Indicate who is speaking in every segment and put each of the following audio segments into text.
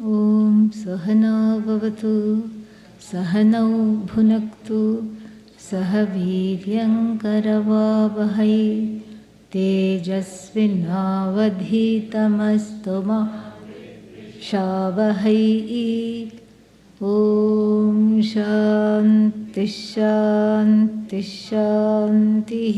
Speaker 1: Om Sahana Bhavatu Sahanau Bhunaktu Sahaviryam Karavavahai Tejasvinavadhitamastu ma Shavahai. Om Shanti Shanti Shanti.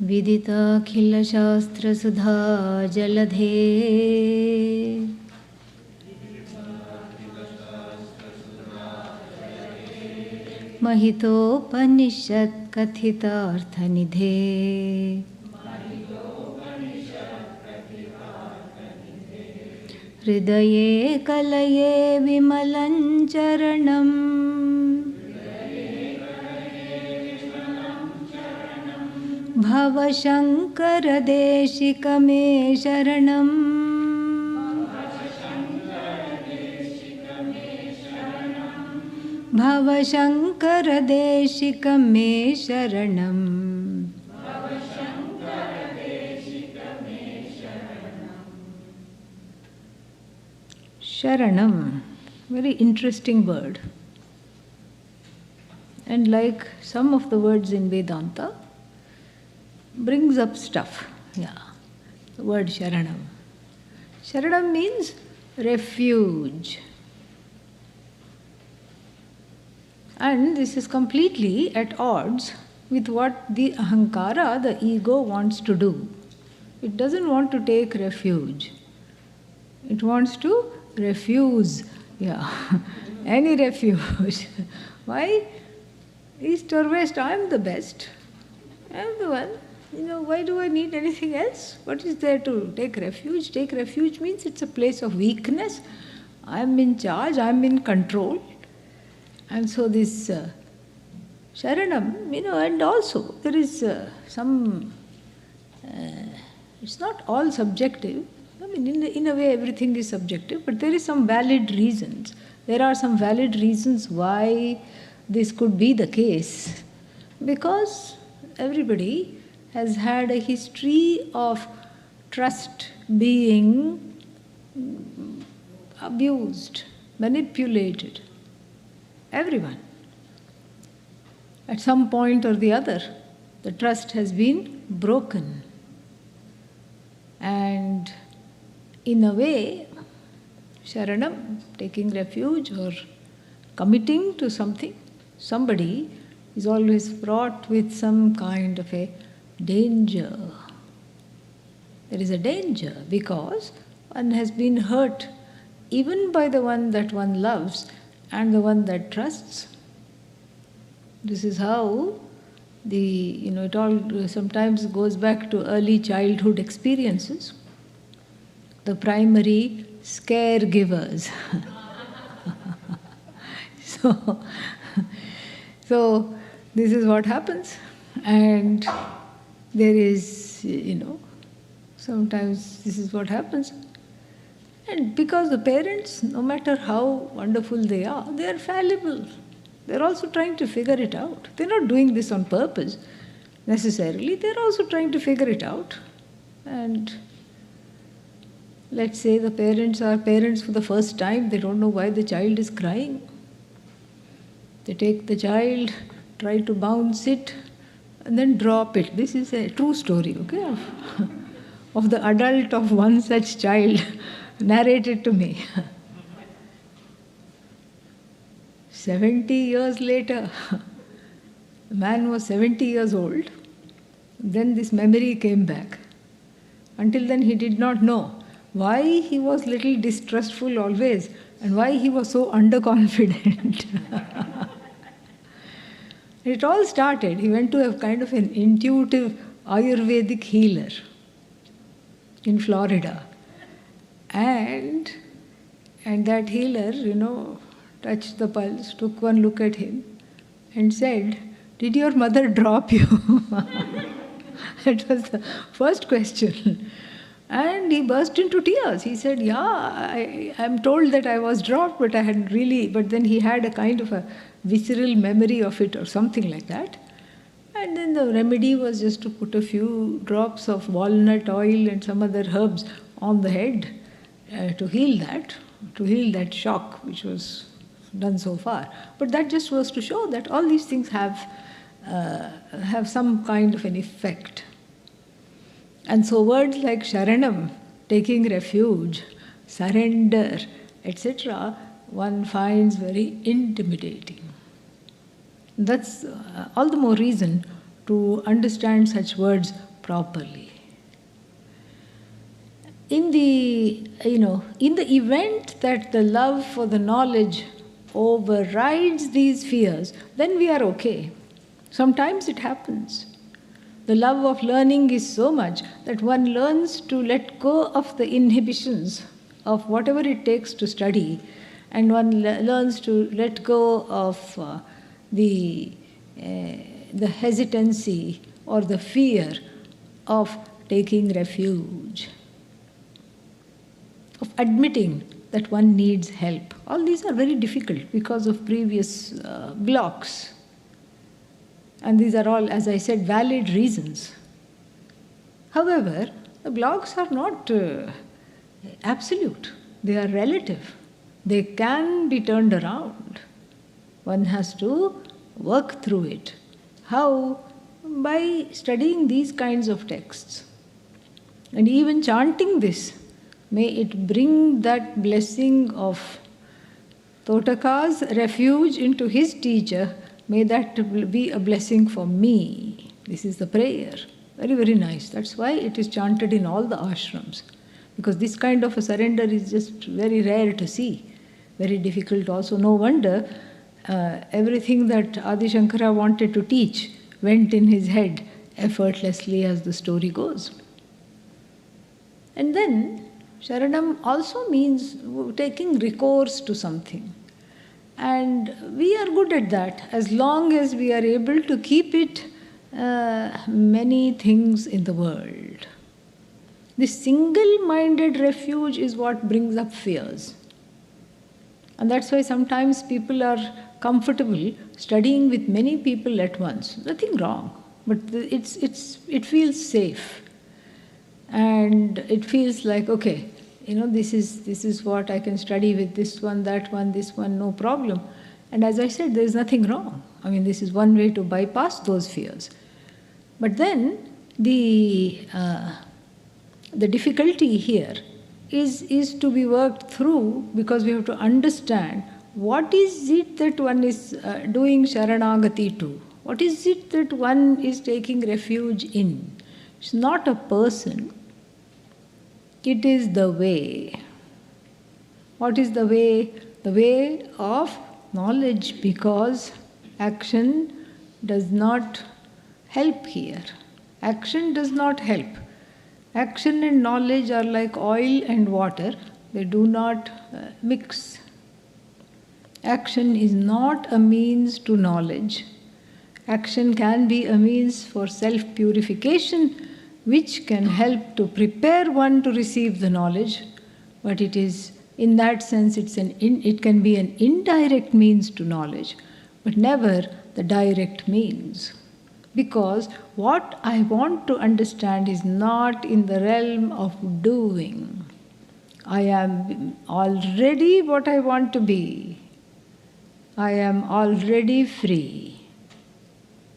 Speaker 1: Vidita Khila Shastra Sudha Jaladhe Mahitopanishad Kathita Arthanidhe Hridaye Kalaye Vimalan Charanam Bhava Shankara Deshika me Sharanam Bhava Shankara Deshika me Sharanam. Sharanam, very interesting word. And like some of the words in Vedanta, brings up stuff. Yeah, the word Sharanam. Sharanam means refuge. And this is completely at odds with what the ahankara, the ego, wants to do. It doesn't want to take refuge. It wants to refuse. Yeah, any refuge. Why? East or west, I am the best. I am the one. Why do I need anything else? What is there to take refuge? Take refuge means it's a place of weakness. I am in charge, I am in control. And so this Sharanam, and also there is some, it's not all subjective. I mean, in a way everything is subjective, but there is some valid reasons. There are some valid reasons why this could be the case. Because everybody has had a history of trust being abused, manipulated. Everyone. At some point or the other, the trust has been broken. And in a way, Sharanam, taking refuge or committing to something, somebody is always fraught with some kind of a danger. There is a danger because one has been hurt even by the one that one loves and the one that trusts. This is how it all sometimes goes back to early childhood experiences. The primary scare givers. So this is what happens. And there is, sometimes this is what happens. And because the parents, no matter how wonderful they are fallible. They're also trying to figure it out. They're not doing this on purpose, necessarily. They're also trying to figure it out. And let's say the parents are parents for the first time. They don't know why the child is crying. They take the child, try to bounce it, and then drop it. This is a true story, okay, of the adult of one such child narrated to me. 70 years later, the man was 70 years old. Then this memory came back. Until then he did not know why he was little distrustful always and why he was so underconfident. It all started, he went to a kind of an intuitive Ayurvedic healer in Florida. And that healer, touched the pulse, took one look at him and said, "Did your mother drop you?" That was the first question. And he burst into tears. He said, "Yeah, I'm told that I was dropped, but I hadn't really..." But then he had a kind of a visceral memory of it or something like that. And then the remedy was just to put a few drops of walnut oil and some other herbs on the head to heal that shock which was done so far. But that just was to show that all these things have some kind of an effect. And so words like Sharanam, taking refuge, surrender, etc., one finds very intimidating. That's all the more reason to understand such words properly. In the event that the love for the knowledge overrides these fears, then we are okay. Sometimes it happens. The love of learning is so much that one learns to let go of the inhibitions of whatever it takes to study, and one learns to let go of the hesitancy or the fear of taking refuge, of admitting that one needs help. All these are very difficult because of previous blocks. And these are all, as I said, valid reasons. However, the blocks are not absolute. They are relative. They can be turned around. One has to work through it. How? By studying these kinds of texts. And even chanting this, may it bring that blessing of Totaka's refuge into his teacher. May that be a blessing for me. This is the prayer. Very, very nice. That's why it is chanted in all the ashrams. Because this kind of a surrender is just very rare to see. Very difficult also. No wonder everything that Adi Shankara wanted to teach went in his head effortlessly as the story goes. And then Sharanam also means taking recourse to something. And we are good at that as long as we are able to keep it many things in the world. This single-minded refuge is what brings up fears. And that's why sometimes people are comfortable studying with many people at once. Nothing wrong, but it feels safe. And it feels like, okay, this is what I can study with this one, this one, no problem. And as I said, there is nothing wrong. I mean, this is one way to bypass those fears. But then the difficulty here is to be worked through, because we have to understand what is it that one is doing Sharanagati to. What is it that one is taking refuge in? It's not a person. It is the way. What is the way? The way of knowledge, because action does not help here. Action does not help. Action and knowledge are like oil and water. They do not mix. Action is not a means to knowledge. Action can be a means for self-purification, which can help to prepare one to receive the knowledge, but it is, in that sense, it can be an indirect means to knowledge, but never the direct means. Because what I want to understand is not in the realm of doing. I am already what I want to be. I am already free.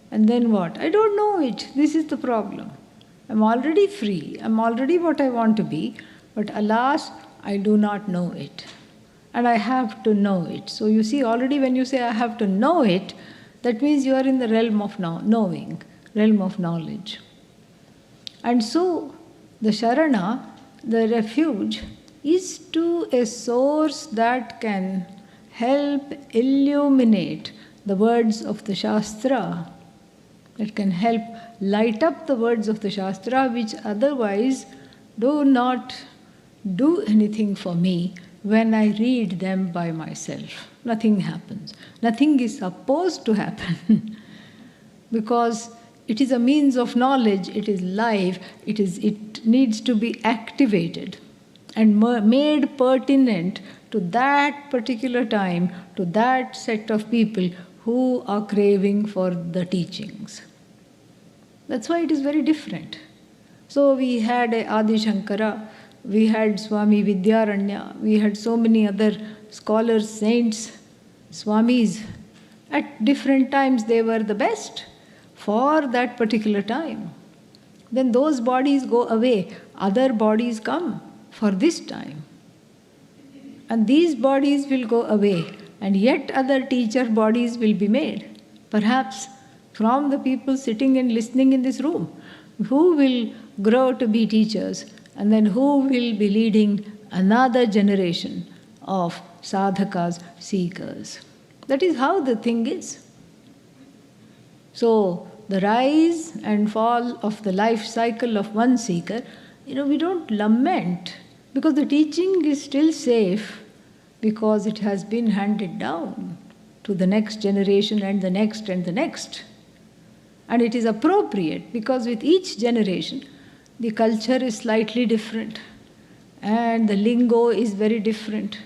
Speaker 1: And then what? I don't know it. This is the problem. I'm already free. I'm already what I want to be. But alas, I do not know it. And I have to know it. So you see, already when you say I have to know it, that means you are in the realm of knowing, realm of knowledge. And so the Sharana, the refuge, is to a source that can help illuminate the words of the Shastra, that can help light up the words of the Shastra, which otherwise do not do anything for me when I read them by myself. Nothing happens. Nothing is supposed to happen because it is a means of knowledge, it is live, it needs to be activated and made pertinent to that particular time, to that set of people who are craving for the teachings. That's why it is very different. So we had Adi Shankara, we had Swami Vidyaranya, we had so many other scholars, saints, Swamis. At different times they were the best for that particular time. Then those bodies go away, other bodies come for this time. And these bodies will go away, and yet other teacher bodies will be made. Perhaps from the people sitting and listening in this room, who will grow to be teachers, and then who will be leading another generation of sadhakas, seekers. That is how the thing is. So, the rise and fall of the life cycle of one seeker, we don't lament, because the teaching is still safe, because it has been handed down to the next generation and the next and the next. And it is appropriate, because with each generation, the culture is slightly different, and the lingo is very different.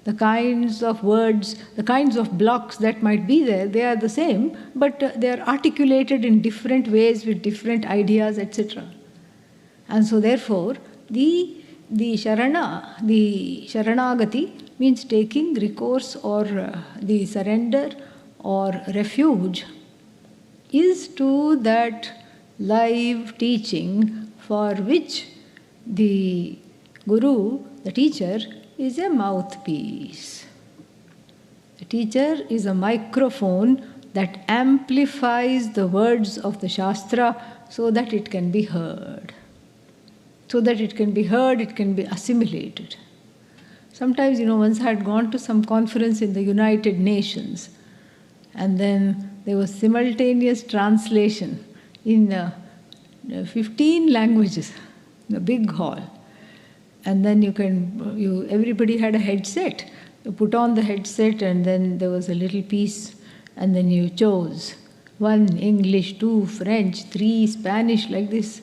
Speaker 1: The kinds of words, the kinds of blocks that might be there, they are the same, but they are articulated in different ways with different ideas, etc. And so therefore, the Sharanagati means taking recourse or the surrender or refuge is to that live teaching for which the Guru, the teacher, is a mouthpiece. The teacher is a microphone that amplifies the words of the Shastra so that it can be heard. So that it can be heard, it can be assimilated. Sometimes, once I had gone to some conference in the United Nations, and then there was simultaneous translation in 15 languages in a big hall. And then everybody had a headset. You put on the headset, and then there was a little piece, and then you chose 1 English, 2 French, 3 Spanish, like this,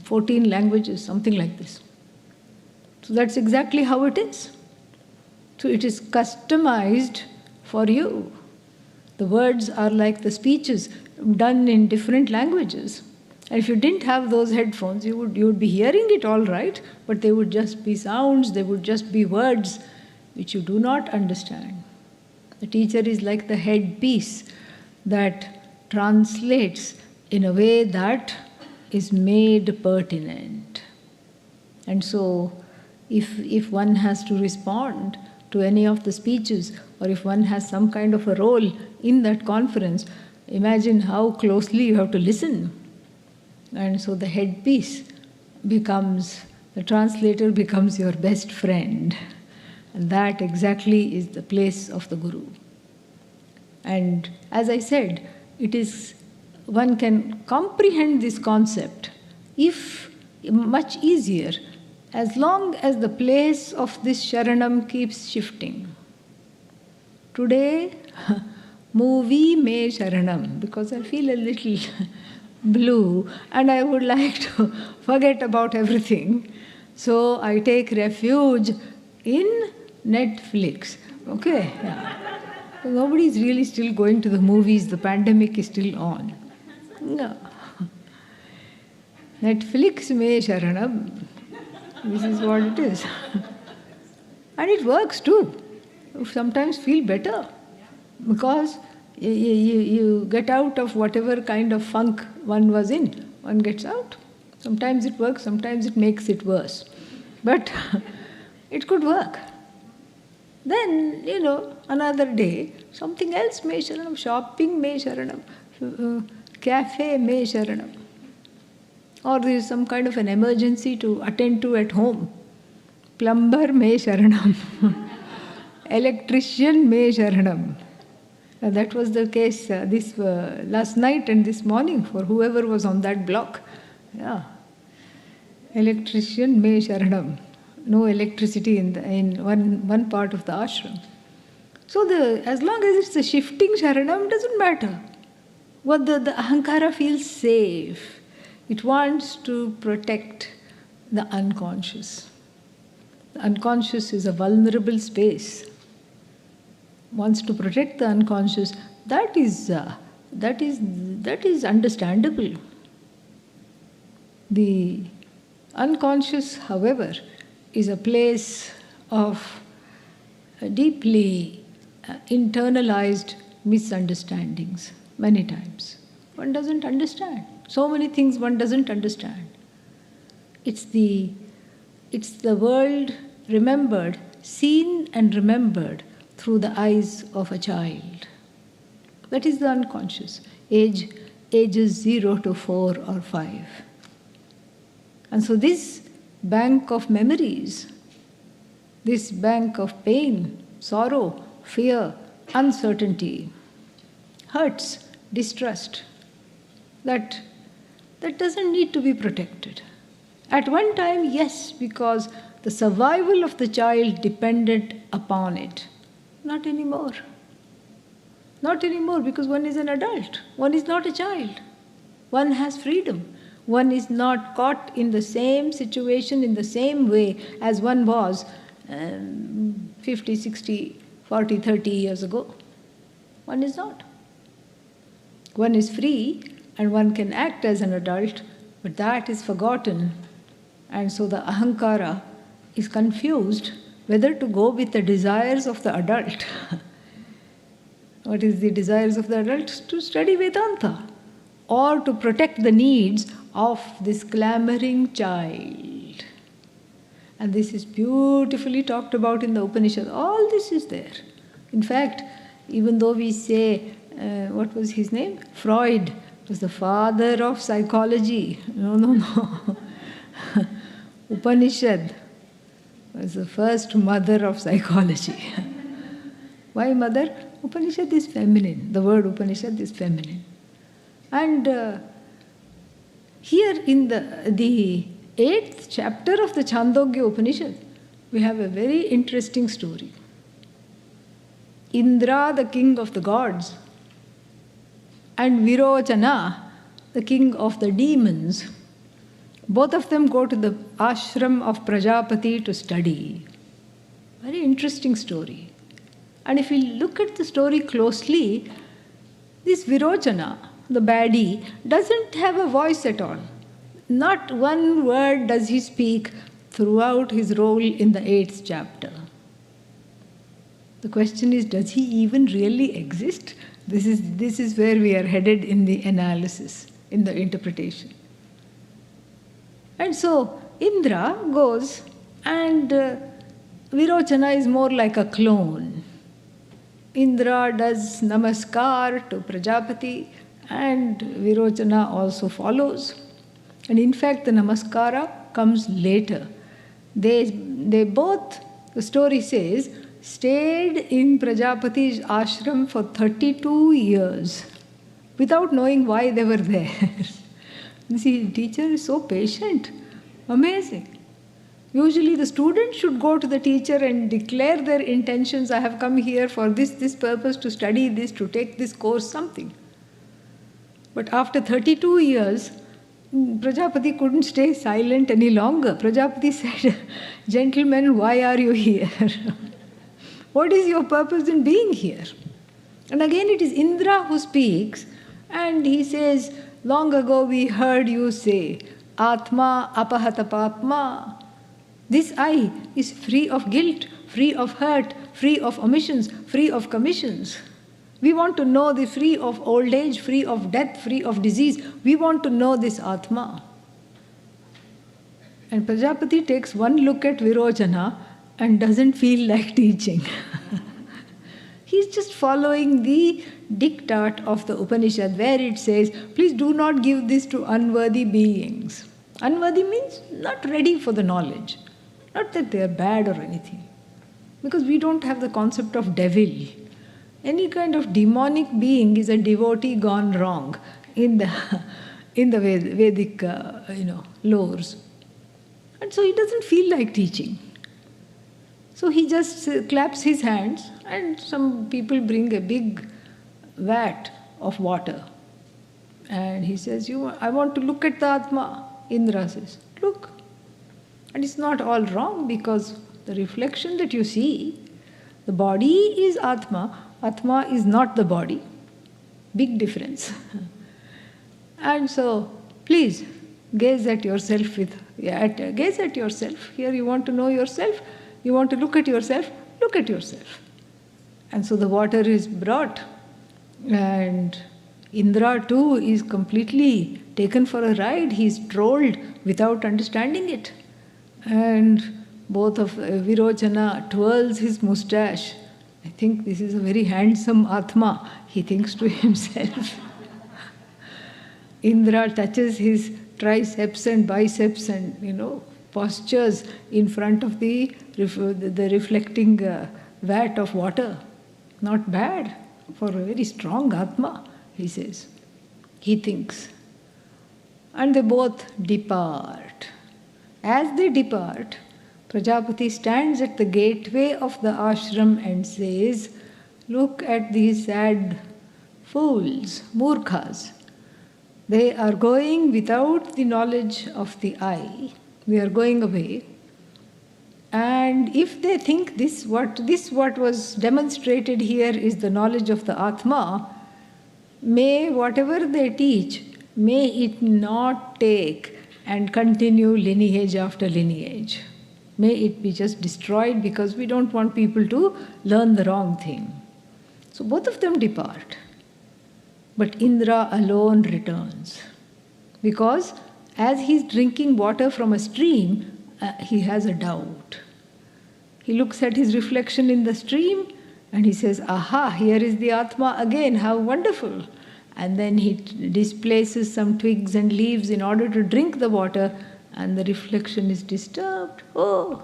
Speaker 1: 14 languages, something like this. So that's exactly how it is. So it is customized for you. The words are like the speeches done in different languages. And if you didn't have those headphones, you would be hearing it all right, but they would just be sounds, they would just be words which you do not understand. The teacher is like the headpiece that translates in a way that is made pertinent. And so, if one has to respond to any of the speeches, or if one has some kind of a role in that conference, imagine how closely you have to listen. And so the headpiece becomes, the translator becomes your best friend. And that exactly is the place of the Guru. And as I said, one can comprehend this concept if much easier as long as the place of this Sharanam keeps shifting. Today, movie me Sharanam, because I feel a little blue and I would like to forget about everything. So I take refuge in Netflix. Okay? Yeah. So nobody is really still going to the movies, the pandemic is still on. No. Netflix me Sharanam. This is what it is. And it works too. You sometimes feel better because you get out of whatever kind of funk one was in. One gets out. Sometimes it works, sometimes it makes it worse. But it could work. Then, another day, something else me Sharanam, shopping me Sharanam, cafe me Sharanam. Or there is some kind of an emergency to attend to at home. Plumber me Sharanam. Electrician me Sharanam. That was the case this last night and this morning for whoever was on that block. Yeah. Electrician me Sharanam. No electricity in one part of the ashram. So as long as it's a shifting Sharanam, doesn't matter. What the ahankara feels safe. It wants to protect the unconscious. The unconscious is a vulnerable space. Wants to protect the unconscious. That is that is understandable. The unconscious, however, is a place of deeply internalized misunderstandings many times. One doesn't understand. So many things one doesn't understand. It's the world remembered, seen and remembered through the eyes of a child. That is the unconscious, ages 0 to 4 or 5. And so this bank of memories, this bank of pain, sorrow, fear, uncertainty, hurts, distrust, that doesn't need to be protected. At one time, yes, because the survival of the child depended upon it. Not anymore. Not anymore, because one is an adult. One is not a child. One has freedom. One is not caught in the same situation in the same way as one was 50, 60, 40, 30 years ago. One is not. One is free and one can act as an adult, but that is forgotten. And so the ahankara is confused whether to go with the desires of the adult. What is the desires of the adult? To study Vedanta or to protect the needs of this clamoring child. And this is beautifully talked about in the Upanishad. All this is there. In fact, even though we say, what was his name? Freud was the father of psychology. No. Upanishad was the first mother of psychology. Why mother? Upanishad is feminine. The word Upanishad is feminine. And here in the 8th chapter of the Chandogya Upanishad, we have a very interesting story. Indra, the king of the gods, and Virochana, the king of the demons, both of them go to the ashram of Prajapati to study. Very interesting story. And if we look at the story closely, this Virochana, the baddie, doesn't have a voice at all. Not one word does he speak throughout his role in the 8th chapter. The question is, does he even really exist? This is where we are headed in the analysis, in the interpretation. And so Indra goes and Virochana is more like a clone. Indra does namaskar to Prajapati and Virochana also follows. And in fact, the namaskara comes later. They both, the story says, stayed in Prajapati's ashram for 32 years without knowing why they were there. You see, the teacher is so patient. Amazing. Usually the student should go to the teacher and declare their intentions. I have come here for this purpose, to study this, to take this course, something. But after 32 years, Prajapati couldn't stay silent any longer. Prajapati said, "Gentlemen, why are you here? What is your purpose in being here?" And again it is Indra who speaks, and he says, "Long ago we heard you say, Atma apahata papma. This I is free of guilt, free of hurt, free of omissions, free of commissions. We want to know the free of old age, free of death, free of disease. We want to know this Atma." And Prajapati takes one look at Virochana and doesn't feel like teaching. He's just following the diktat of the Upanishad, where it says, please do not give this to unworthy beings. Unworthy means not ready for the knowledge. Not that they are bad or anything. Because we don't have the concept of devil. Any kind of demonic being is a devotee gone wrong in the Vedic lores. And so he doesn't feel like teaching. So he just claps his hands, and some people bring a big vat of water. And he says, I want to look at the Atma. Indra says, look. And it's not all wrong, because the reflection that you see, the body is Atma. Atma is not the body. Big difference. And so, please, gaze at yourself gaze at yourself. Here you want to know yourself, you want to look at yourself, look at yourself. And so the water is brought, and Indra too is completely taken for a ride. He is trolled without understanding it. And both of Virochana twirls his mustache. I think this is a very handsome Atma, he thinks to himself. Indra touches his triceps and biceps and, postures in front of the reflecting vat of water. Not bad for a very strong Atma, he says. He thinks. And they both depart. As they depart, Prajapati stands at the gateway of the ashram and says, "Look at these sad fools, murkhas. They are going without the knowledge of the I. They are going away. And if they think what was demonstrated here is the knowledge of the Atma, may whatever they teach, may it not take and continue lineage after lineage. May it be just destroyed, because we don't want people to learn the wrong thing." So both of them depart. But Indra alone returns, because as he's drinking water from a stream, he has a doubt. He looks at his reflection in the stream and he says, "Aha, here is the Atma again, how wonderful." And then he displaces some twigs and leaves in order to drink the water, and the reflection is disturbed. Oh,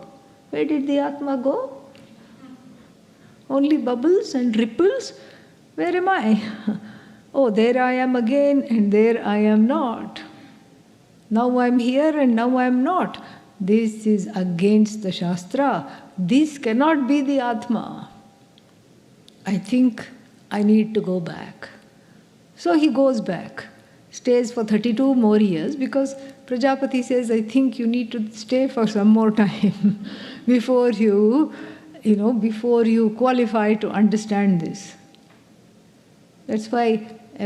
Speaker 1: where did the Atma go? Only bubbles and ripples? Where am I? Oh, there I am again, and there I am not. Now I am here and now I am not. This is against the Shastra. This cannot be the Atma. I think I need to go back. So he goes back, stays for 32 more years, because Prajapati says, "I think you need to stay for some more time before you qualify to understand this." That's why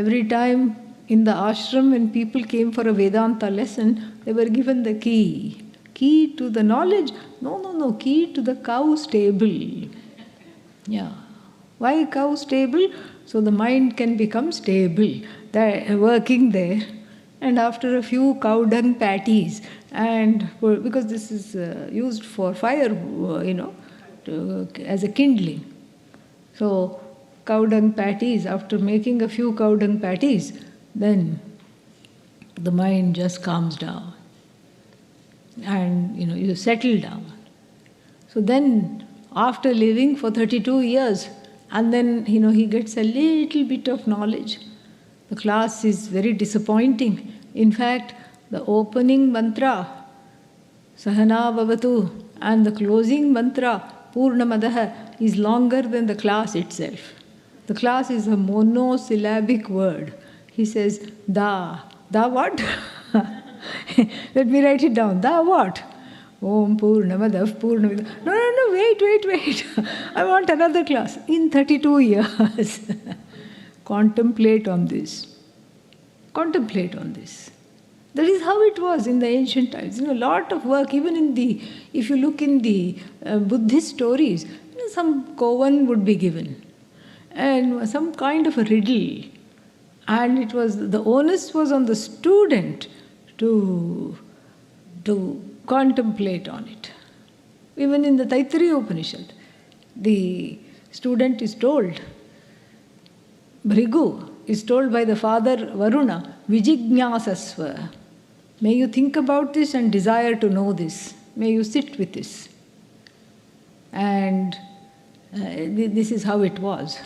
Speaker 1: every time in the ashram when people came for a Vedanta lesson, they were given the key. Key to the knowledge? No, key to the cow stable. Yeah. Why cow stable? So the mind can become stable. They're working there. And after a few cow dung patties, and because this is used for fire, as a kindling. So cow dung patties, after making a few cow dung patties, then the mind just calms down. And you settle down. So then after living for 32 years, and then he gets a little bit of knowledge. The class is very disappointing. In fact, the opening mantra, Sahana Bhavatu, and the closing mantra, Purnamadaha, is longer than the class itself. The class is a monosyllabic word. He says, Da what? Let me write it down. Da what? Om Purnamadav Purnamidam. No, wait. I want another class. In 32 years. Contemplate on this. That is how it was in the ancient times. A lot of work, even if you look in the Buddhist stories, some koan would be given. And some kind of a riddle. And the onus was on the student to contemplate on it. Even in the Taittiriya Upanishad, the student is told, Bhrigu is told by the father Varuna, Vijignyasasva. May you think about this and desire to know this. May you sit with this. And this is how it was.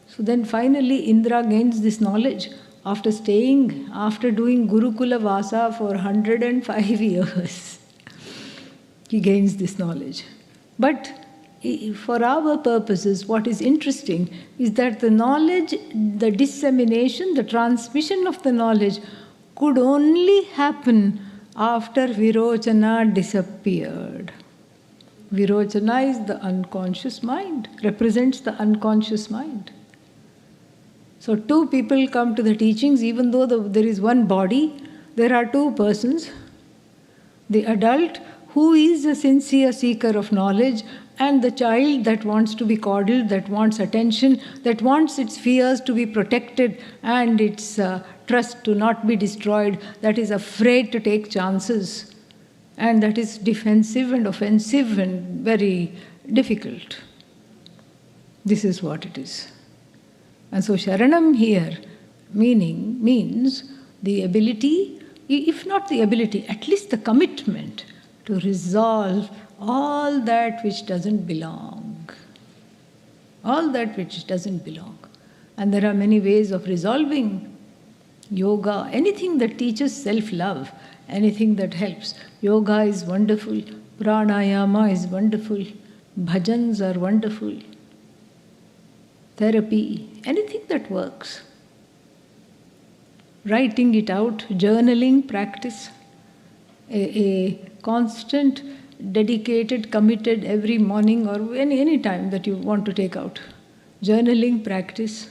Speaker 1: So then finally Indra gains this knowledge after doing Gurukula Vasa for 105 years. He gains this knowledge. But for our purposes, what is interesting is that the knowledge, the dissemination, the transmission of the knowledge could only happen after Virochana disappeared. Virochana is the unconscious mind, represents the unconscious mind. So two people come to the teachings, even though there is one body, there are two persons. The adult who is a sincere seeker of knowledge, and the child that wants to be coddled, that wants attention, that wants its fears to be protected and its trust to not be destroyed, that is afraid to take chances, and that is defensive and offensive and very difficult. This is what it is. And so Sharanam here means the ability, if not the ability, at least the commitment to resolve all that which doesn't belong. All that which doesn't belong. And there are many ways of resolving. Yoga, anything that teaches self-love, anything that helps. Yoga is wonderful. Pranayama is wonderful. Bhajans are wonderful. Therapy, anything that works. Writing it out, journaling practice, a constant, dedicated, committed every morning or any time that you want to take out. Journaling practice.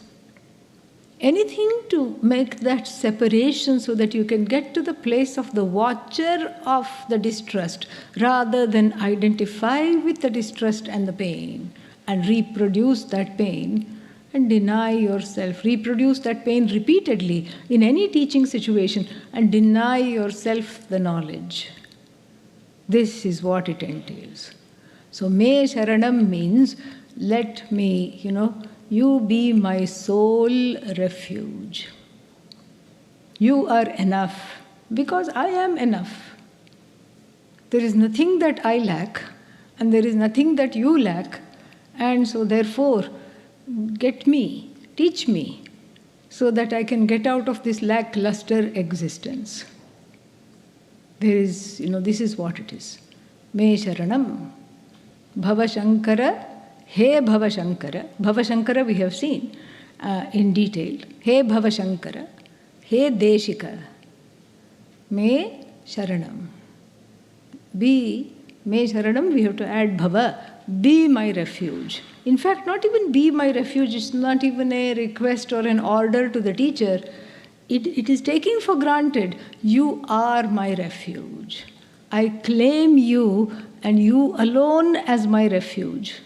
Speaker 1: Anything to make that separation so that you can get to the place of the watcher of the distrust rather than identify with the distrust and the pain and reproduce that pain and deny yourself, reproduce that pain repeatedly in any teaching situation and deny yourself the knowledge. This is what it entails. So, Me Sharanam means, let me, you be my sole refuge. You are enough because I am enough. There is nothing that I lack and there is nothing that you lack, and so therefore, get me, teach me, so that I can get out of this lackluster existence. There is, this is what it is. Me Sharanam. Bhavashankara, He Bhavashankara. Bhavashankara we have seen in detail. He Bhavashankara, He Deshika. Me Sharanam. Be, Me Sharanam, we have to add Bhava. Be my refuge. In fact, not even be my refuge, it's not even a request or an order to the teacher. It is taking for granted, you are my refuge. I claim you and you alone as my refuge.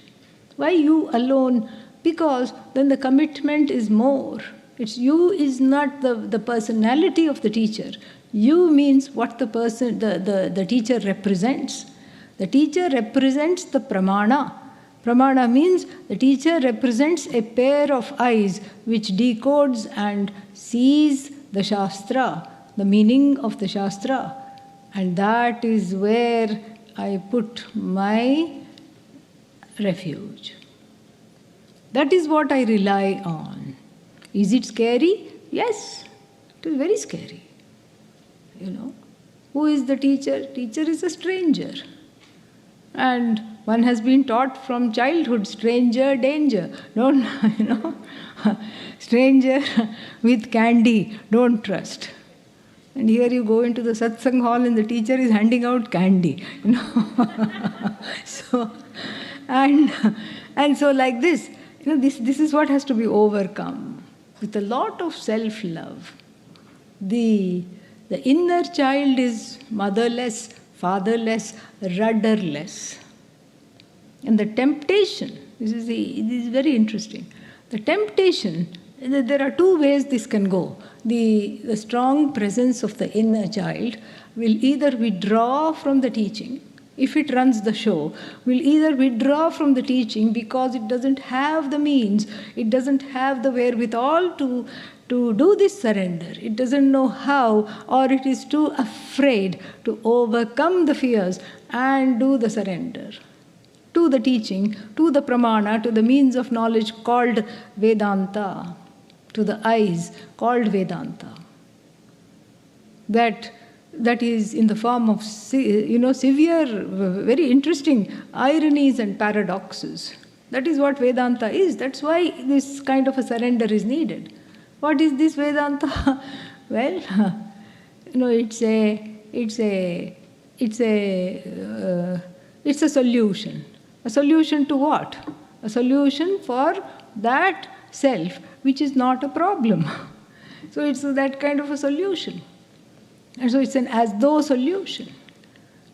Speaker 1: Why you alone? Because then the commitment is more. It's you is not the personality of the teacher. You means what the teacher represents. The teacher represents the pramana. Pramana means the teacher represents a pair of eyes which decodes and sees the Shastra, the meaning of the Shastra. And that is where I put my refuge. That is what I rely on. Is it scary? Yes, it is very scary. Who is the teacher? Teacher is a stranger. And one has been taught from childhood, stranger, danger. Don't, stranger with candy, don't trust. And here you go into the satsang hall and the teacher is handing out candy. So, and so like this, this is what has to be overcome with a lot of self-love. The inner child is motherless, fatherless, rudderless. And the temptation, this is very interesting. The temptation, there are two ways this can go. The strong presence of the inner child will either withdraw from the teaching, if it runs the show, will either withdraw from the teaching because it doesn't have the means, it doesn't have the wherewithal to do this surrender. It doesn't know how, or it is too afraid to overcome the fears and do the surrender to the teaching, to the pramana, to the means of knowledge called Vedanta, to the eyes called Vedanta. That is in the form of, severe, very interesting ironies and paradoxes. That is what Vedanta is. That's why this kind of a surrender is needed. What is this Vedanta? Well, it's a solution. A solution to what? A solution for that self, which is not a problem. So it's that kind of a solution. And so it's an as-though solution.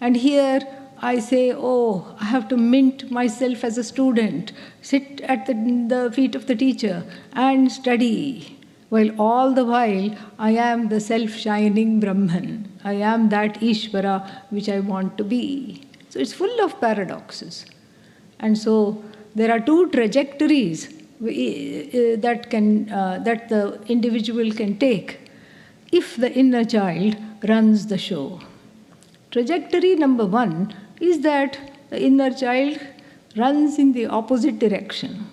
Speaker 1: And here I say, oh, I have to mint myself as a student, sit at the feet of the teacher and study. While all the while, I am the self-shining Brahman. I am that Ishvara which I want to be. So it's full of paradoxes. And so there are two trajectories that the individual can take if the inner child runs the show. Trajectory number one is that the inner child runs in the opposite direction.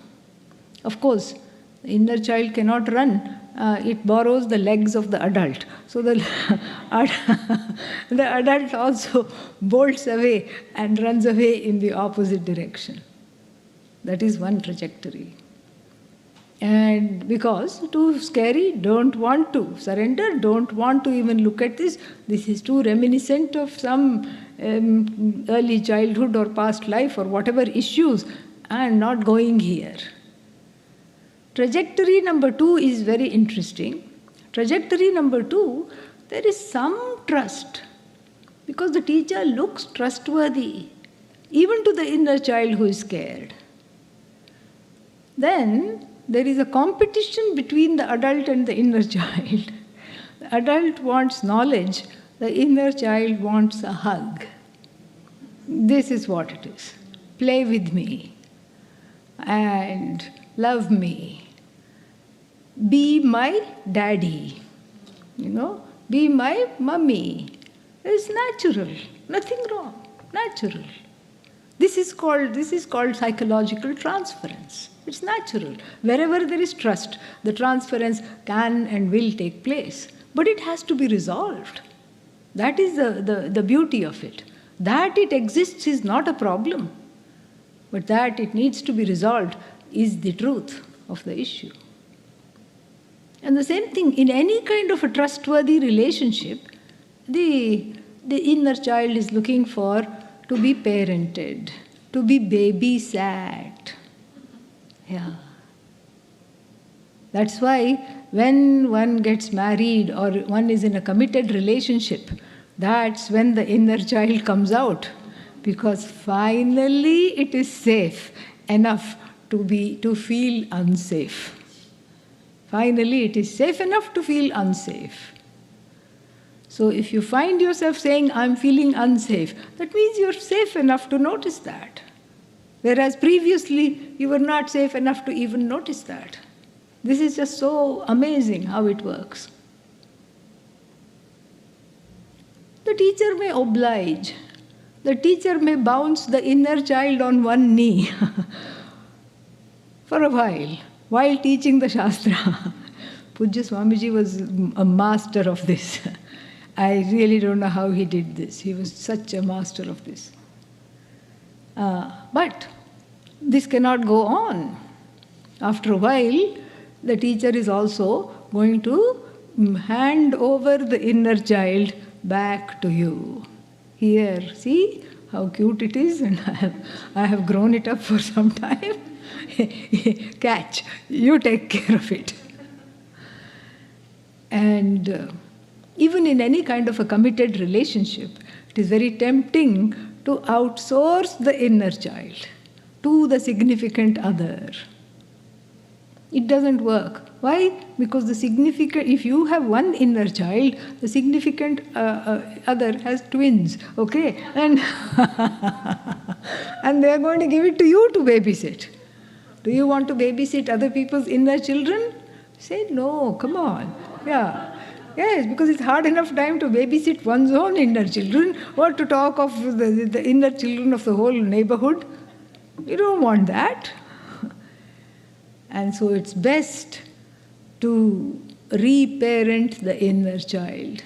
Speaker 1: Of course, the inner child cannot run. It borrows the legs of the adult. So the adult also bolts away and runs away in the opposite direction. That is one trajectory. And because too scary, don't want to surrender, don't want to even look at this. This is too reminiscent of some early childhood or past life or whatever issues, and not going here. Trajectory number two is very interesting. Trajectory number two, there is some trust, because the teacher looks trustworthy, even to the inner child who is scared. Then there is a competition between the adult and the inner child. The adult wants knowledge, the inner child wants a hug. This is what it is. Play with me and love me. Be my daddy, be my mummy. It's natural, nothing wrong, natural. This is called psychological transference. It's natural. Wherever there is trust, the transference can and will take place. But it has to be resolved. That is the beauty of it. That it exists is not a problem. But that it needs to be resolved is the truth of the issue. And the same thing, in any kind of a trustworthy relationship, the inner child is looking for to be parented, to be babysat. Yeah. That's why when one gets married or one is in a committed relationship, that's when the inner child comes out. Because finally it is safe enough to feel unsafe. Finally it is safe enough to feel unsafe. So if you find yourself saying, I'm feeling unsafe, that means you're safe enough to notice that. Whereas previously, you were not safe enough to even notice that. This is just so amazing how it works. The teacher may oblige. The teacher may bounce the inner child on one knee for a while teaching the Shastra. Pujya Swamiji was a master of this. I really don't know how he did this. He was such a master of this. But this cannot go on. After a while, the teacher is also going to hand over the inner child back to you. Here, see how cute it is, and I have grown it up for some time. Catch, you take care of it. And even in any kind of a committed relationship, it is very tempting to outsource the inner child to the significant other. It doesn't work. Why? Because if you have one inner child, the significant other has twins, okay? And, and they are going to give it to you to babysit. Do you want to babysit other people's inner children? Say no, come on. Yeah. Yes, because it's hard enough time to babysit one's own inner children, or to talk of the inner children of the whole neighborhood. You don't want that. And so it's best to reparent the inner child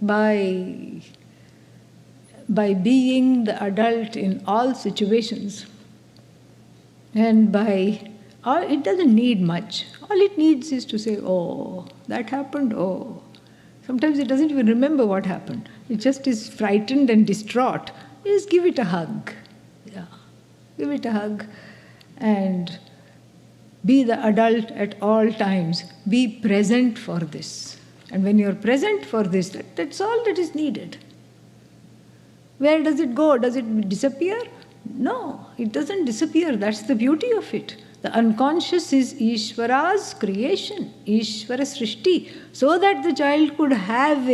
Speaker 1: by being the adult in all situations. And it doesn't need much. All it needs is to say, oh, that happened, oh. Sometimes it doesn't even remember what happened. It just is frightened and distraught. Just give it a hug. Yeah. Give it a hug. And Be the adult at all times. Be present for this. And when you're present for this, that's all that is needed. Where does it go? Does it disappear? No, it doesn't disappear. That's the beauty of it. The unconscious is Ishvara's creation, Ishvara Srishti, so that the child could have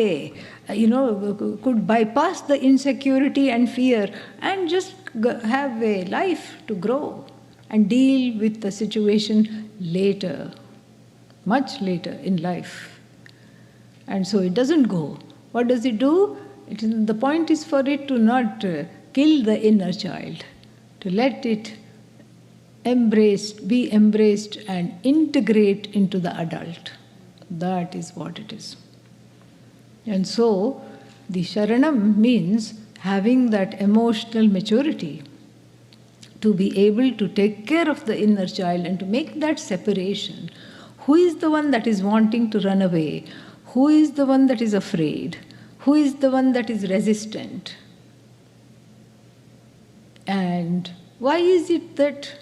Speaker 1: could bypass the insecurity and fear and just have a life to grow and deal with the situation later, much later in life. And so it doesn't go. What does it do? The point is for it to not kill the inner child, to let it be embraced and integrate into the adult. That is what it is. And so, the Sharanam means having that emotional maturity to be able to take care of the inner child and to make that separation. Who is the one that is wanting to run away? Who is the one that is afraid? Who is the one that is resistant? And why is it that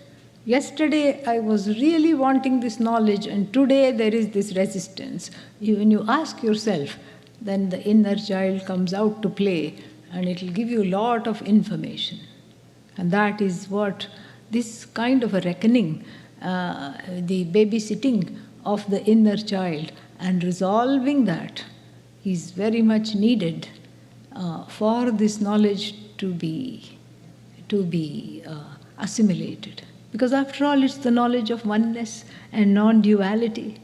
Speaker 1: yesterday I was really wanting this knowledge and today there is this resistance? When you ask yourself, then the inner child comes out to play and it will give you a lot of information. And that is what this kind of a reckoning, the babysitting of the inner child and resolving that is very much needed for this knowledge to be assimilated. Because after all, it's the knowledge of oneness and non-duality.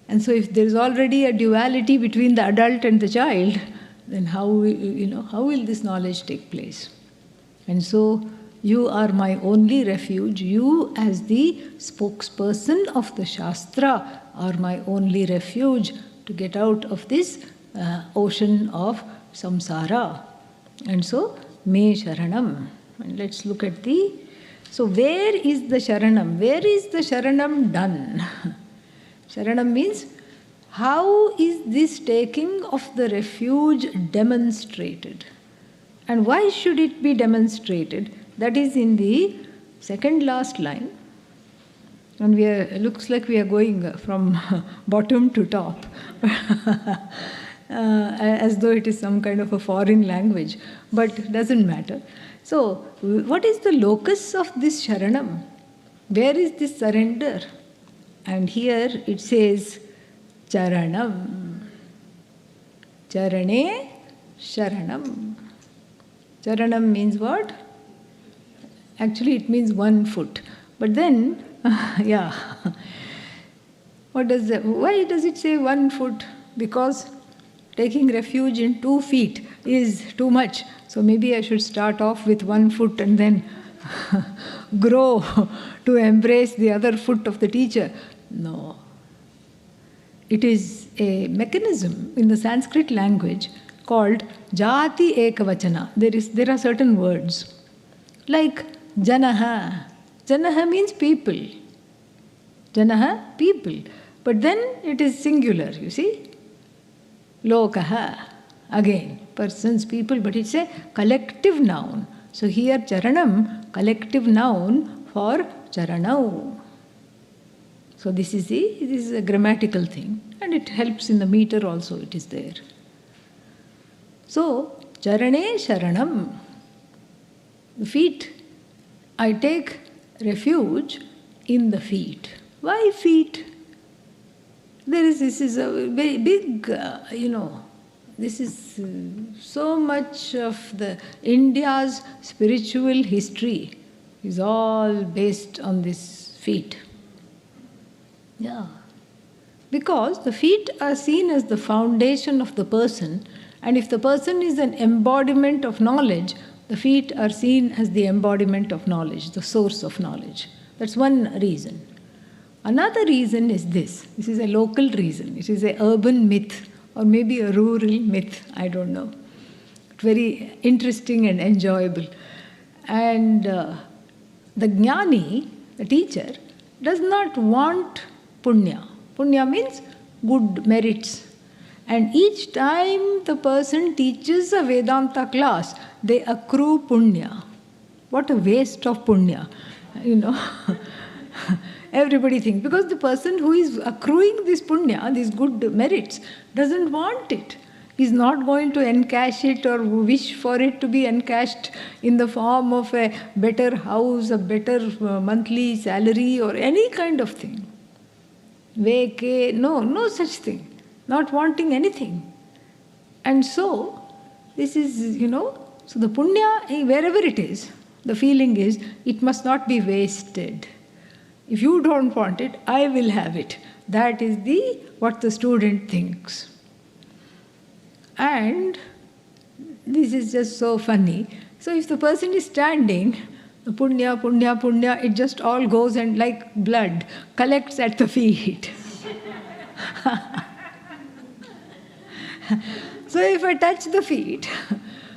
Speaker 1: And so if there is already a duality between the adult and the child, then how will this knowledge take place? And so you are my only refuge. You as the spokesperson of the Shastra are my only refuge to get out of this ocean of samsara. And so, me sharanam. And let's look at so where is the sharanam? Where is the sharanam done? Sharanam means, how is this taking of the refuge demonstrated? And why should it be demonstrated? That is in the second last line. And it looks like we are going from bottom to top, as though it is some kind of a foreign language, but it doesn't matter. So, what is the locus of this sharanam? Where is this surrender? And here it says, charanam. Charane sharanam. Charanam means what? Actually, it means 1 foot. But then, why does it say 1 foot? Because taking refuge in 2 feet is too much. So maybe I should start off with 1 foot and then grow to embrace the other foot of the teacher. No. It is a mechanism in the Sanskrit language called jati ekavachana. There are certain words like janaha. Janaha means people. Janaha, people. But then it is singular, you see. Lokaha, again, persons, people, but it's a collective noun. So here charanam, collective noun for charanau. So this is a grammatical thing, and it helps in the meter also, it is there. So, charane sharanam, the feet. I take refuge in the feet. Why feet? This is a very big, this is so much of the India's spiritual history is all based on this feet. Yeah. Because the feet are seen as the foundation of the person, and if the person is an embodiment of knowledge, the feet are seen as the embodiment of knowledge, the source of knowledge. That's one reason. Another reason is this. This is a local reason. It is an urban myth or maybe a rural myth. I don't know. Very interesting and enjoyable. And the jnani, the teacher, does not want punya. Punya means good merits. And each time the person teaches a Vedanta class, they accrue punya. What a waste of punya, Everybody thinks. Because the person who is accruing this punya, these good merits, doesn't want it. He's not going to encash it or wish for it to be encashed in the form of a better house, a better monthly salary or any kind of thing. Veke, no such thing. Not wanting anything. And so, this is, so the punya, wherever it is, the feeling is, it must not be wasted. If you don't want it, I will have it. That is what the student thinks. And this is just so funny. So if the person is standing, the punya, punya, punya, it just all goes and like blood collects at the feet. So if I touch the feet,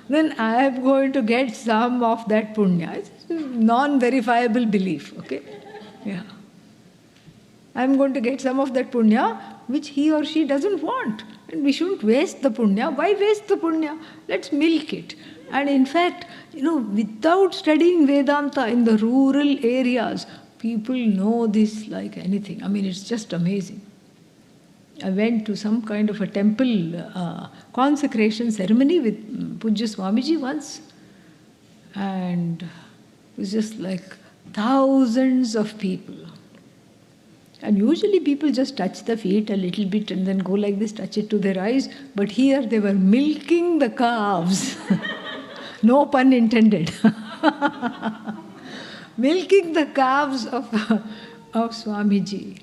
Speaker 1: then I am going to get some of that punya. It's a non-verifiable belief, okay? Yeah. I am going to get some of that punya which he or she doesn't want. And we shouldn't waste the punya. Why waste the punya? Let's milk it. And in fact, without studying Vedanta in the rural areas, people know this like anything. I mean, it's just amazing. I went to some kind of a temple consecration ceremony with Pujya Swamiji once. And it was just like thousands of people. And usually people just touch the feet a little bit and then go like this, touch it to their eyes. But here they were milking the calves. No pun intended. Milking the calves of Swamiji.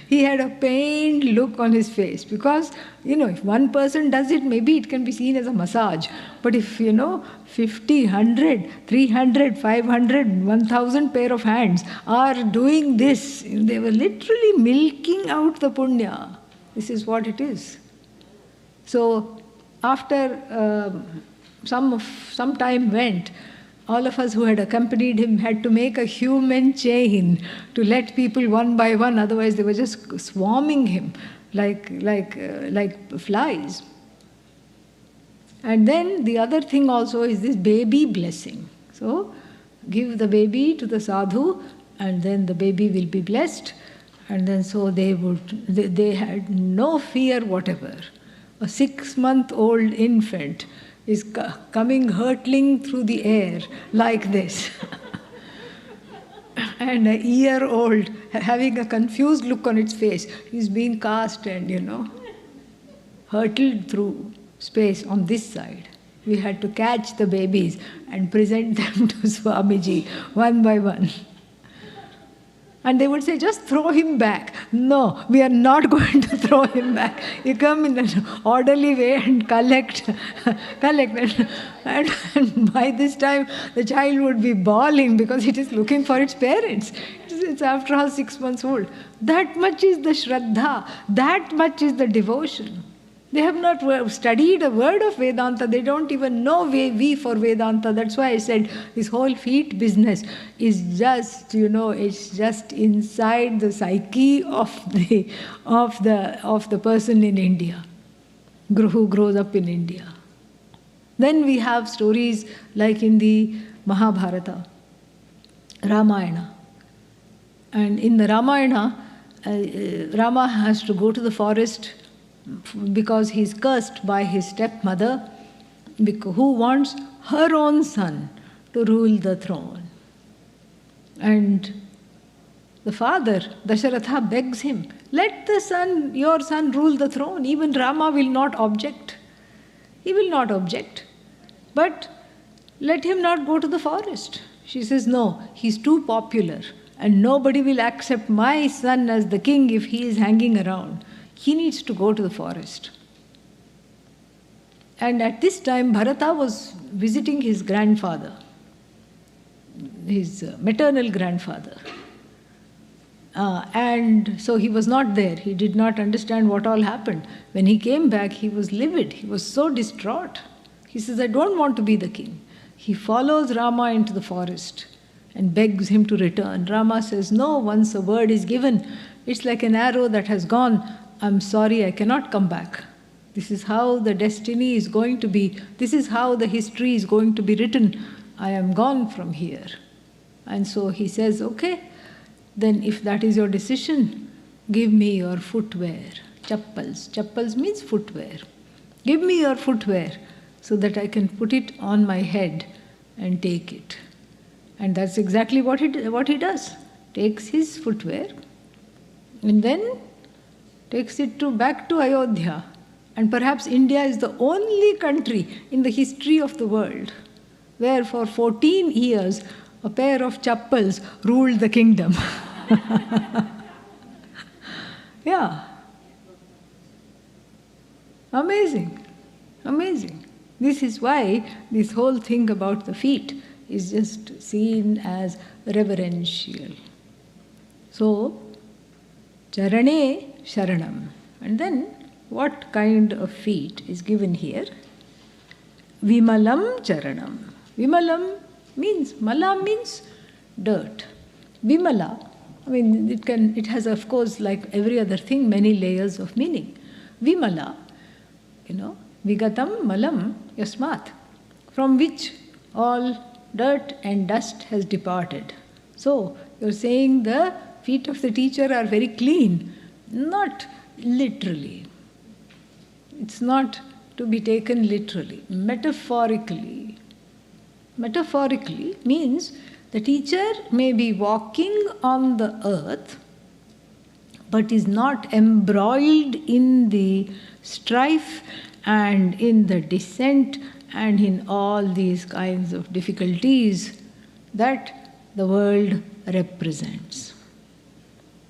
Speaker 1: He had a pained look on his face because, if one person does it, maybe it can be seen as a massage. But if, 50, 100, 300, 500, 1,000 pair of hands are doing this, they were literally milking out the punya. This is what it is. So, after some time went, all of us who had accompanied him had to make a human chain to let people one by one, otherwise they were just swarming him like flies. And then the other thing also is this baby blessing. So, give the baby to the sadhu and then the baby will be blessed. And then so they had no fear whatever. A 6-month-old infant is coming hurtling through the air like this. And a year-old, having a confused look on its face, is being cast and, hurtled through space on this side. We had to catch the babies and present them to Swamiji one by one. And they would say, just throw him back. No, we are not going to throw him back. You come in an orderly way and collect. And by this time, the child would be bawling because it is looking for its parents. It's after all 6 months old. That much is the Shraddha. That much is the devotion. They have not studied a word of Vedanta. They don't even know V for Vedanta. That's why I said this whole feet business is just, it's just inside the psyche of the person in India, who grows up in India. Then we have stories like in the Mahabharata, Ramayana. And in the Ramayana, Rama has to go to the forest because he is cursed by his stepmother, who wants her own son to rule the throne. And the father, Dasharatha, begs him, let your son rule the throne. Even Rama will not object. He will not object. But let him not go to the forest. She says, no, he's too popular and nobody will accept my son as the king if he is hanging around. He needs to go to the forest. And at this time, Bharata was visiting his grandfather, his maternal grandfather. And so he was not there. He did not understand what all happened. When he came back, he was livid. He was so distraught. He says, I don't want to be the king. He follows Rama into the forest and begs him to return. Rama says, no, once a word is given, it's like an arrow that has gone. I'm sorry, I cannot come back. This is how the destiny is going to be. This is how the history is going to be written. I am gone from here. And so he says, okay, then if that is your decision, give me your footwear. Chappals. Chappals means footwear. Give me your footwear so that I can put it on my head and take it. And that's exactly what he does. Takes his footwear and then takes it back to Ayodhya. And perhaps India is the only country in the history of the world where for 14 years a pair of chappals ruled the kingdom. Yeah. Amazing. Amazing. This is why this whole thing about the feet is just seen as reverential. So, charane sharanam. And then, what kind of feet is given here? Vimalam charanam. Vimalam means, mala means dirt. Vimala, I mean, it has, of course, like every other thing, many layers of meaning. Vimala, vigatam malam yasmat, from which all dirt and dust has departed. So, you're saying the feet of the teacher are very clean. Not literally. It's not to be taken literally. Metaphorically. Metaphorically means the teacher may be walking on the earth, but is not embroiled in the strife and in the descent and in all these kinds of difficulties that the world represents.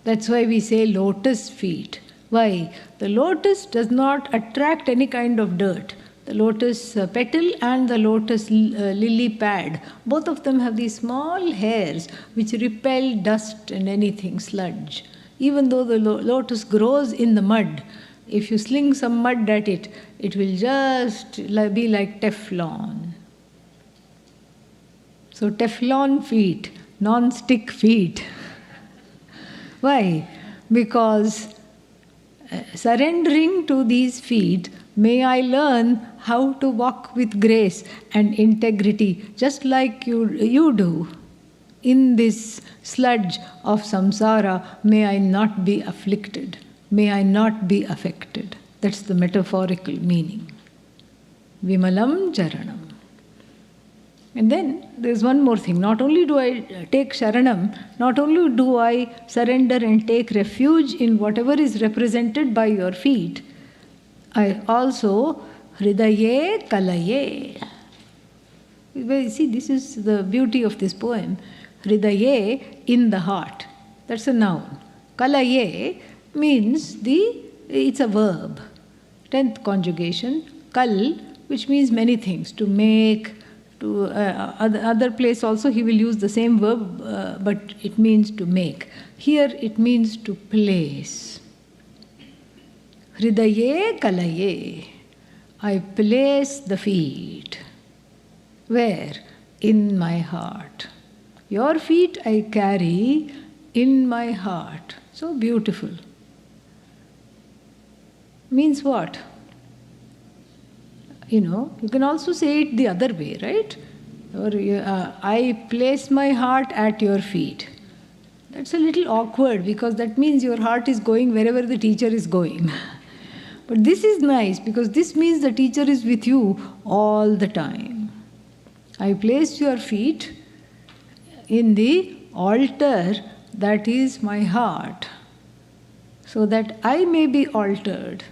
Speaker 1: That's why we say lotus feet. Why? The lotus does not attract any kind of dirt. The lotus petal and the lotus lily pad, both of them have these small hairs which repel dust and anything, sludge. Even though the lotus grows in the mud, if you sling some mud at it, it will just be like Teflon. So Teflon feet, non-stick feet. Why? Because surrendering to these feet, may I learn how to walk with grace and integrity, just like you do. In this sludge of samsara, may I not be afflicted. May I not be affected. That's the metaphorical meaning. Vimalam charanam. And then there's one more thing. Not only do I take sharanam, not only do I surrender and take refuge in whatever is represented by your feet, I also hridaye kalaye. See, this is the beauty of this poem. Hridaye, in the heart. That's a noun. Kalaye means it's a verb. 10th conjugation. Kal, which means many things. To make, to other place also he will use the same verb, but it means to make. Here it means to place. Hridaye kalaye. I place the feet. Where? In my heart. Your feet I carry in my heart. So beautiful. Means what? You can also say it the other way, right? Or I place my heart at your feet. That's a little awkward because that means your heart is going wherever the teacher is going. But this is nice because this means the teacher is with you all the time. I place your feet in the altar that is my heart, so that I may be altered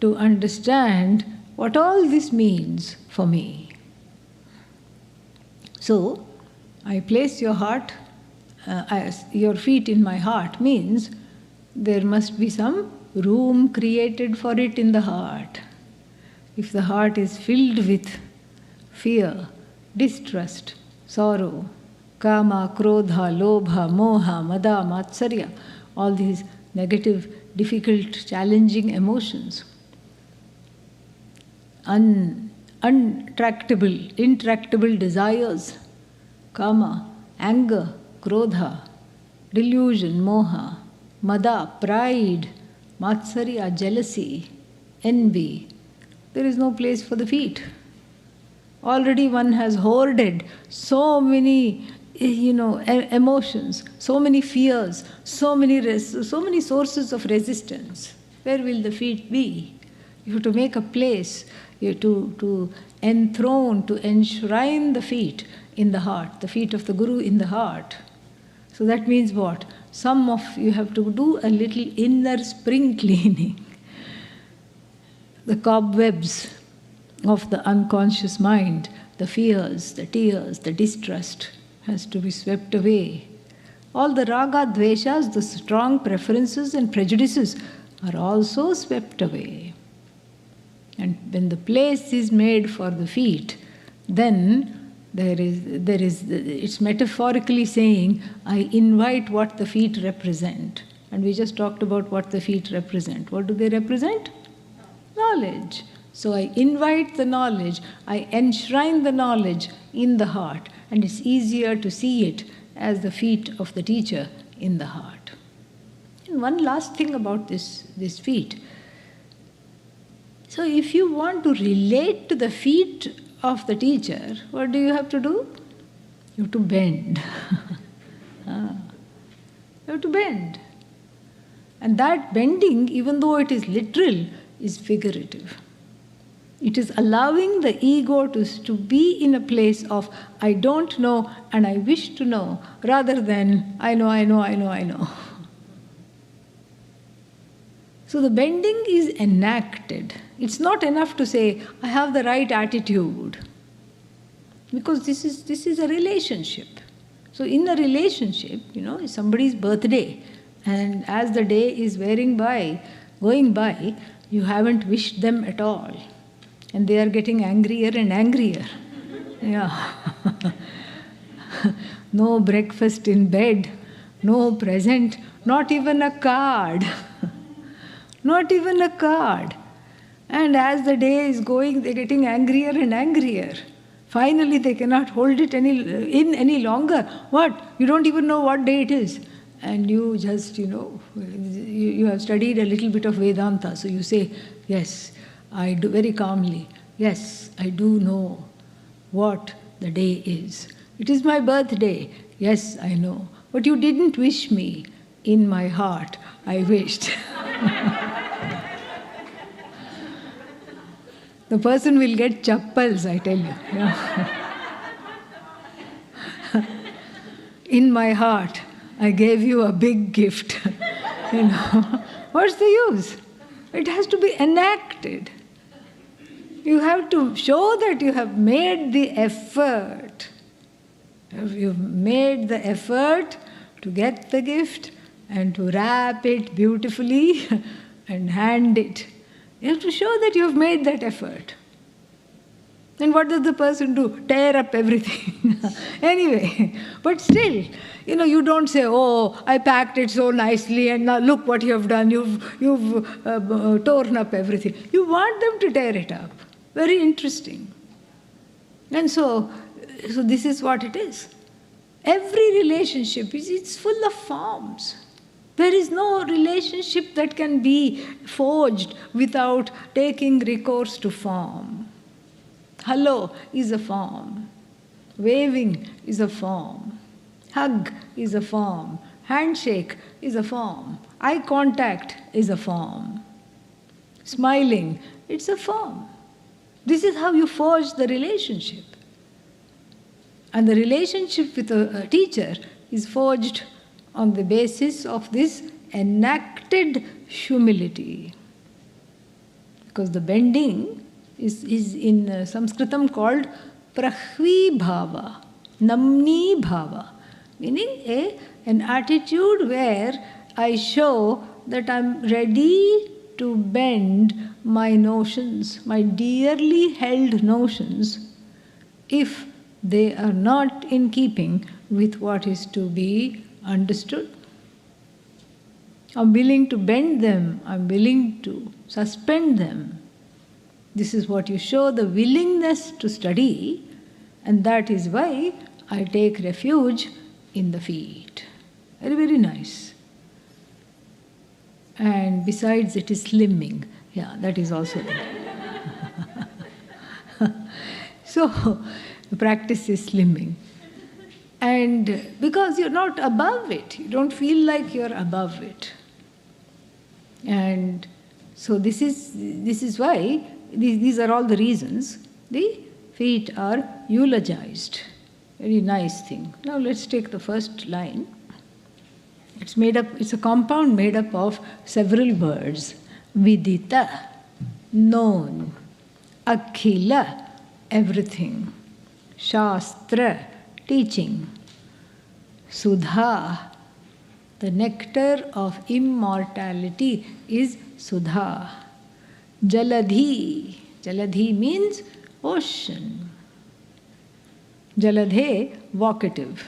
Speaker 1: to understand what all this means for me. So, I place your feet in my heart means there must be some room created for it in the heart. If the heart is filled with fear, distrust, sorrow, kama, krodha, lobha, moha, mada, matsarya, all these negative, difficult, challenging emotions, intractable desires, kama, anger, krodha, delusion, moha, mada, pride, matsarya, jealousy, envy, there is no place for the feet. Already one has hoarded so many emotions, so many fears, so many sources of resistance. Where will the feet be? You have to make a place, you have to enthrone, to enshrine the feet in the heart, the feet of the Guru in the heart. So that means what? You have to do a little inner spring cleaning. The cobwebs of the unconscious mind, the fears, the tears, the distrust has to be swept away. All the raga, dveshas, the strong preferences and prejudices are also swept away. And when the place is made for the feet, then it's metaphorically saying, I invite what the feet represent. And we just talked about what the feet represent. What do they represent? Knowledge. So I invite the knowledge, I enshrine the knowledge in the heart, and it's easier to see it as the feet of the teacher in the heart. And one last thing about this feet. So if you want to relate to the feet of the teacher, what do you have to do? You have to bend. You have to bend. And that bending, even though it is literal, is figurative. It is allowing the ego to be in a place of I don't know and I wish to know, rather than I know. So the bending is enacted. It's not enough to say, I have the right attitude. Because this is a relationship. So in a relationship, it's somebody's birthday, and as the day is going by, you haven't wished them at all. And they are getting angrier and angrier. Yeah. No breakfast in bed, no present, not even a card. Not even a card. And as the day is going, they're getting angrier and angrier. Finally, they cannot hold it any longer. What? You don't even know what day it is. And you just, you have studied a little bit of Vedanta. So you say, yes, I do, very calmly, yes, I do know what the day is. It is my birthday. Yes, I know. But you didn't wish me. In my heart, I wished. The person will get chappals, I tell you. In my heart, I gave you a big gift. What's the use? It has to be enacted. You have to show that you have made the effort. You've made the effort to get the gift and to wrap it beautifully and hand it. You have to show that you have made that effort. And what does the person do? Tear up everything. Anyway, but still, you don't say, oh, I packed it so nicely and now look what you have done. You've torn up everything. You want them to tear it up. Very interesting. And so this is what it is. Every relationship, it's full of forms. There is no relationship that can be forged without taking recourse to form. Hello is a form. Waving is a form. Hug is a form. Handshake is a form. Eye contact is a form. Smiling, it's a form. This is how you forge the relationship. And the relationship with a teacher is forged on the basis of this enacted humility. Because the bending is in Sanskritam called prahvi bhava, namni bhava, meaning an attitude where I show that I'm ready to bend my notions, my dearly held notions, if they are not in keeping with what is to be understood. I'm willing to bend them, I'm willing to suspend them. This is what you show, the willingness to study, and that is why I take refuge in the feet. Very, very nice. And besides, it is slimming. Yeah, that is also there. So, the practice is slimming. And because you're not above it, you don't feel like you're above it. And so this is why, these are all the reasons the feet are eulogized. Very nice thing. Now let's take the first line. It's a compound made up of several words. Vidita, known. Akhila, everything. Shastra, teaching. Sudha, the nectar of immortality is Sudha. Jaladhi, Jaladhi means ocean. Jaladhe, vocative.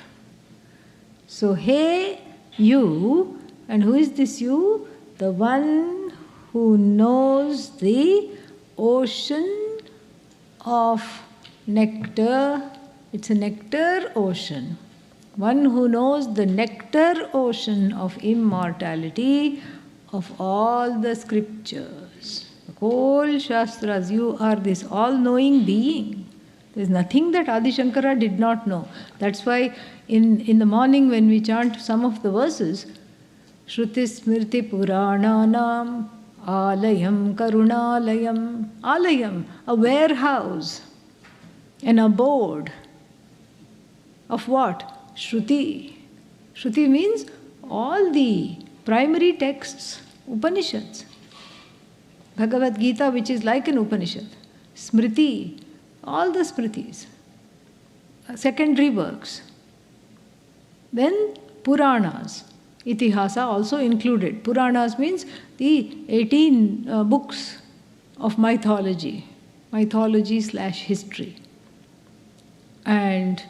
Speaker 1: So, hey, you, and who is this you? The one who knows the ocean of nectar. It's a nectar ocean. One who knows the nectar ocean of immortality of all the scriptures. The whole Shastras, you are this all-knowing being. There's nothing that Adi Shankara did not know. That's why in the morning when we chant some of the verses, Shruti Smriti Purananam Alayam Karunalayam. Alayam, a warehouse, an abode of what? Shruti. Shruti means all the primary texts, Upanishads. Bhagavad Gita, which is like an Upanishad. Smriti, all the Smritis. Secondary works. Then Puranas. Itihasa also included. Puranas means the 18 books of mythology. Mythology/history. And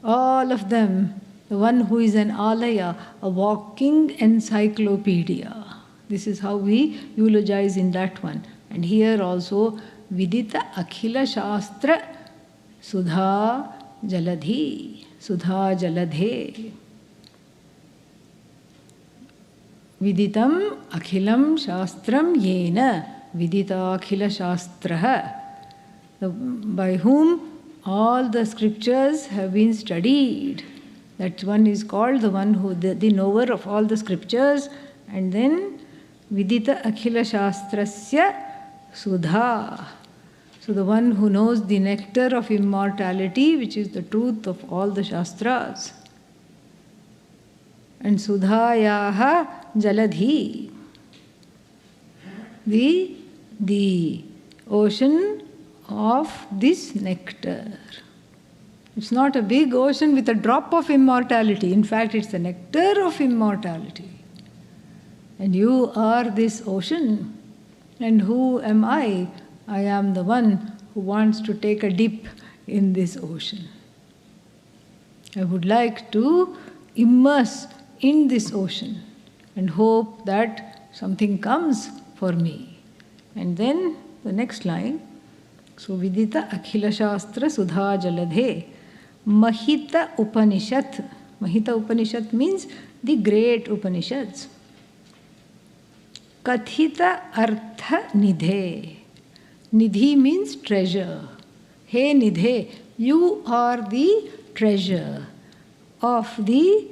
Speaker 1: all of them, the one who is an alaya, a walking encyclopedia. This is how we eulogize in that one. And here also, Vidita Akhila Shastra Sudha Jaladhi. Sudha Jaladhe. Viditam Akhilam Shastram Yena. Vidita Akhila Shastraha. By whom all the scriptures have been studied. That one is called the one who, the knower of all the scriptures. And then Vidita Akhila Shastrasya Sudha. So the one who knows the nectar of immortality, which is the truth of all the Shastras. And Sudhayaha Jaladhi. The ocean of this nectar. It's not a big ocean with a drop of immortality. In fact, it's the nectar of immortality. And you are this ocean. And who am I? I am the one who wants to take a dip in this ocean. I would like to immerse in this ocean and hope that something comes for me. And then the next line. So Vidita Akhila Shastra Sudha Jaladhe Mahita Upanishad. Mahita Upanishad means the great Upanishads. Kathita Artha Nidhe. Nidhi means treasure. Hey Nidhe, you are the treasure of the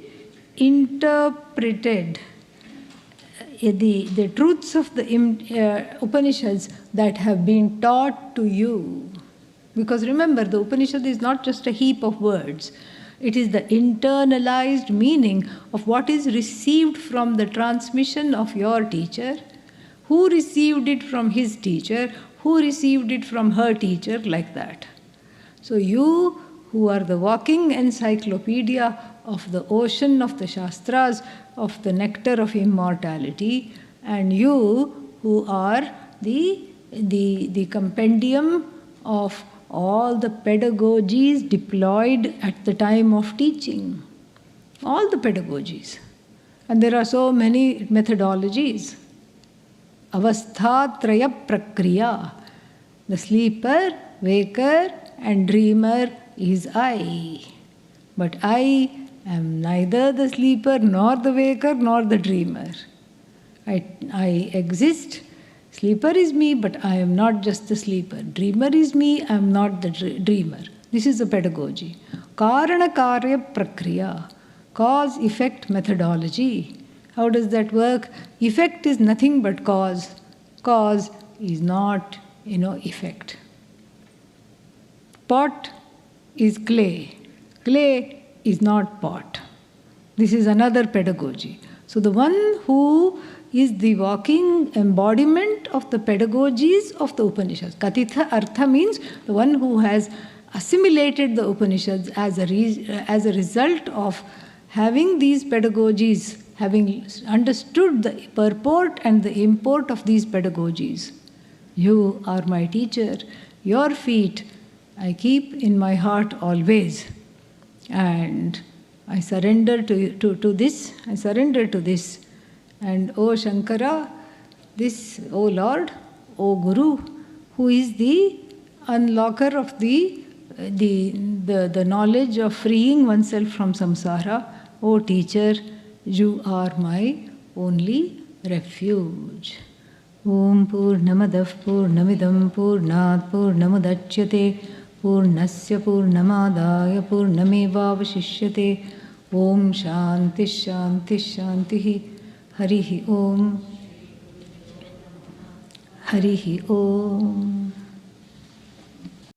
Speaker 1: interpreted, the truths of the Upanishads that have been taught to you. Because remember, the Upanishad is not just a heap of words. It is the internalized meaning of what is received from the transmission of your teacher, who received it from his teacher, who received it from her teacher, like that. So you, who are the walking encyclopedia of the ocean of the Shastras, of the nectar of immortality, and you, who are the compendium of all the pedagogies deployed at the time of teaching. All the pedagogies. And there are so many methodologies. Avasthatraya prakriya. The sleeper, waker, and dreamer is I. But I am neither the sleeper, nor the waker, nor the dreamer. I exist. Sleeper is me, but I am not just the sleeper. Dreamer is me, I am not the dreamer. This is the pedagogy. Karana Karya Prakriya, cause-effect methodology. How does that work? Effect is nothing but cause. Cause is not, effect. Pot is clay. Clay is not pot. This is another pedagogy. So the one who is the walking embodiment of the pedagogies of the Upanishads. Katitha Artha means the one who has assimilated the Upanishads as a result of having these pedagogies, having understood the purport and the import of these pedagogies. You are my teacher. Your feet I keep in my heart always. And I surrender to this. I surrender to this. And O Shankara, this, O Lord, O Guru, who is the unlocker of the knowledge of freeing oneself from samsara, O teacher, you are my only refuge. Om Purnamadav Purnamidam Purnat Purnamudachyate Purnasya Purnamadaya Purnamevavashishyate. Om Shanti Shanti Shanti. Harihi Om. Harihi Om.